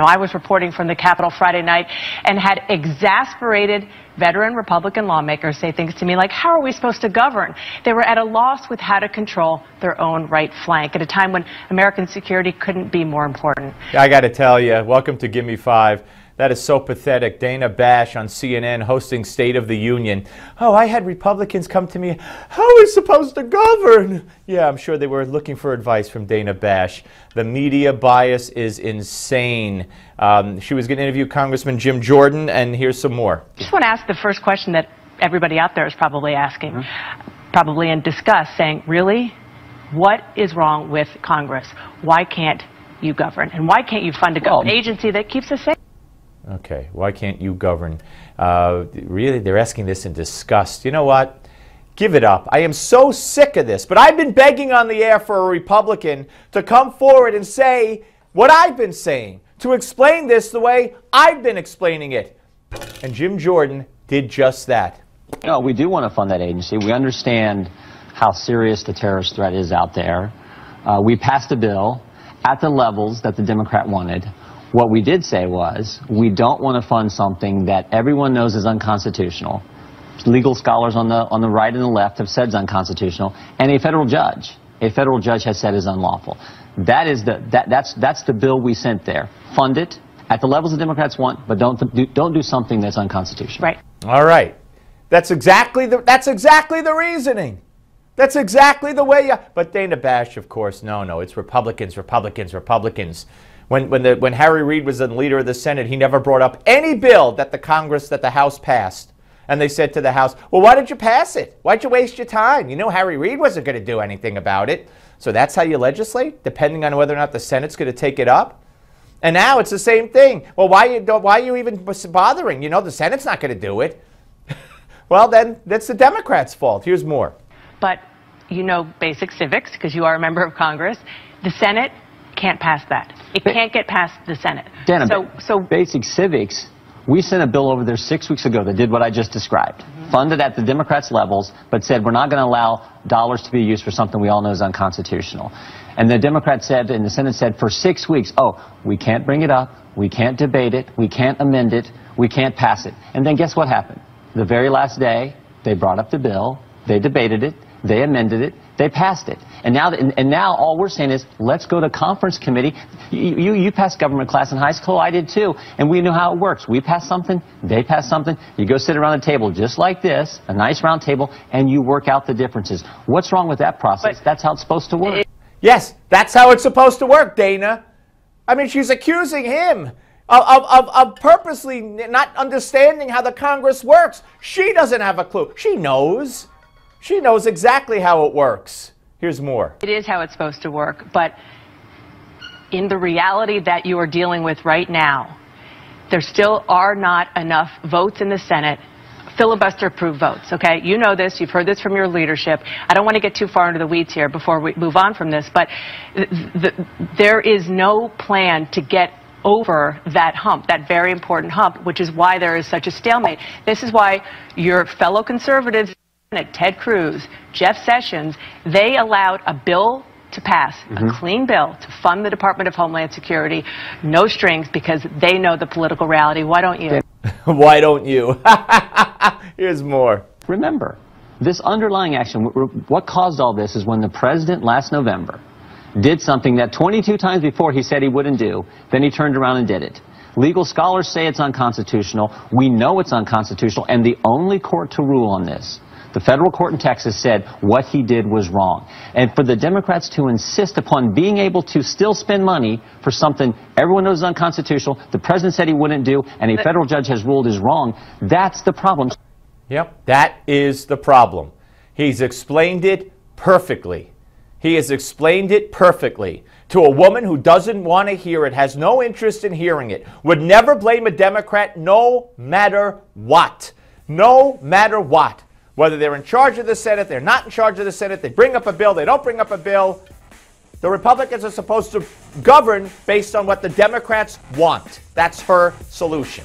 I was reporting from the Capitol Friday night and had exasperated veteran Republican lawmakers say things to me like, how are we supposed to govern? They were at a loss with how to control their own right flank at a time when American security couldn't be more important. I got to tell you, welcome to Gimme 5. That is so pathetic. Dana Bash on CNN hosting State of the Union. Oh, I had Republicans come to me. How are we supposed to govern? Yeah, I'm sure they were looking for advice from Dana Bash. The media bias is insane. She was going to interview Congressman Jim Jordan, and here's some more. I just want to ask the first question that everybody out there is probably asking, probably in disgust, saying, really? What is wrong with Congress? Why can't you govern? And why can't you fund an agency that keeps us safe? Okay, why can't you govern? Really, they're asking this in disgust. You know what? Give it up. I am so sick of this. But I've been begging on the air for a Republican to come forward and say what I've been saying, to explain this the way I've been explaining it. And Jim Jordan did just that. No, we do want to fund that agency. We understand how serious the terrorist threat is out there. We passed a bill at the levels that the Democrat wanted. What we did say was, we don't want to fund something that everyone knows is unconstitutional. Legal scholars on the right and the left have said is unconstitutional, and a federal judge has said is unlawful. That's the bill we sent there. Fund it at the levels the Democrats want, but don't do something that's unconstitutional. Right. All right. That's exactly the reasoning. That's exactly the way but Dana Bash, of course, no, it's Republicans. When Harry Reid was the leader of the Senate, he never brought up any bill that the House passed. And they said to the House, well, why did you pass it? Why'd you waste your time? You know Harry Reid wasn't going to do anything about it. So that's how you legislate, depending on whether or not the Senate's going to take it up? And now it's the same thing. Well, why are you even bothering? You know the Senate's not going to do it. Well, then that's the Democrats' fault. Here's more. But you know basic civics, because you are a member of Congress. The Senate can't pass that. It can't get past the Senate. Dana, so basic civics, we sent a bill over there 6 weeks ago that did what I just described. Funded at the Democrats' levels, but said we're not going to allow dollars to be used for something we all know is unconstitutional. And the Democrats said, and the Senate said for 6 weeks, oh, we can't bring it up, we can't debate it, we can't amend it, we can't pass it. And then guess what happened? The very last day, they brought up the bill, they debated it, they amended it, they passed it. And now all we're saying is, let's go to conference committee. You passed government class in high school, I did too, and we knew how it works. We pass something, they pass something, you go sit around a table just like this, a nice round table, and you work out the differences. What's wrong with that process? That's how it's supposed to work. Yes, that's how it's supposed to work, Dana. I mean, she's accusing him of purposely not understanding how the Congress works. She doesn't have a clue. She knows. She knows exactly how it works. Here's more. It is how it's supposed to work, but in the reality that you are dealing with right now, there still are not enough votes in the Senate, filibuster-approved votes, okay? You know this. You've heard this from your leadership. I don't want to get too far into the weeds here before we move on from this, but there is no plan to get over that hump, that very important hump, which is why there is such a stalemate. This is why your fellow conservatives, Ted Cruz, Jeff Sessions, they allowed a bill to pass, a clean bill to fund the Department of Homeland Security, no strings, because they know the political reality. Why don't you? Why don't you? Here's more. Remember, this underlying action, what caused all this is when the president last November did something that 22 times before he said he wouldn't do, then he turned around and did it. Legal scholars say it's unconstitutional. We know it's unconstitutional, and the only court to rule on this, the federal court in Texas, said what he did was wrong. And for the Democrats to insist upon being able to still spend money for something everyone knows is unconstitutional, the president said he wouldn't do, and a federal judge has ruled is wrong, that's the problem. Yep, that is the problem. He's explained it perfectly. He has explained it perfectly to a woman who doesn't want to hear it, has no interest in hearing it, would never blame a Democrat no matter what. No matter what. Whether they're in charge of the Senate, they're not in charge of the Senate, they bring up a bill, they don't bring up a bill. The Republicans are supposed to govern based on what the Democrats want. That's her solution.